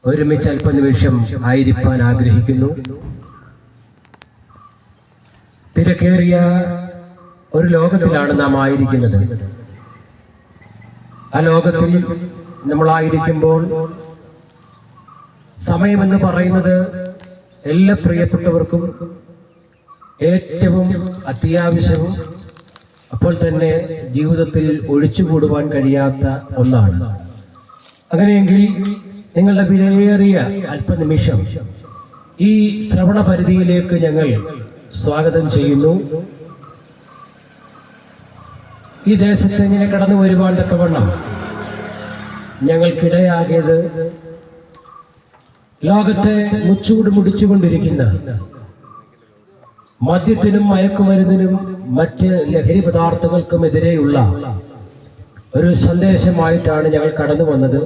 ഒരുമിച്ച് അല്പനിമിഷം ആയിരിക്കാൻ ആഗ്രഹിക്കുന്നു. തിരക്കേറിയ ഒരു ലോകത്തിലാണ് നാം ആയിരിക്കുന്നത്. ആ ലോകത്തിൽ നമ്മളായിരിക്കുമ്പോൾ സമയമെന്ന് പറയുന്നത് എല്ലാ പ്രിയപ്പെട്ടവർക്കും ഏറ്റവും അത്യാവശ്യവും അപ്പോൾ തന്നെ ജീവിതത്തിൽ ഒഴിച്ചുകൂടുവാൻ കഴിയാത്ത ഒന്നാണ്. അങ്ങനെയെങ്കിൽ നിങ്ങളുടെ വിലയേറിയ അല്പനിമിഷം ഈ ശ്രവണ പരിധിയിലേക്ക് ഞങ്ങൾ സ്വാഗതം ചെയ്യുന്നു. ഈ ദേശത്ത് ഇങ്ങനെ കടന്നു വരുവാൻ തക്കവണ്ണം ഞങ്ങൾക്കിടയാകിയത് ലോകത്തെ മുച്ചൂട് മുടിച്ചുകൊണ്ടിരിക്കുന്ന മദ്യത്തിനും മയക്കുമരുന്നിനും മറ്റ് ലഹരി പദാർത്ഥങ്ങൾക്കും എതിരെയുള്ള ഒരു സന്ദേശമായിട്ടാണ് ഞങ്ങൾ കടന്നു വന്നത്.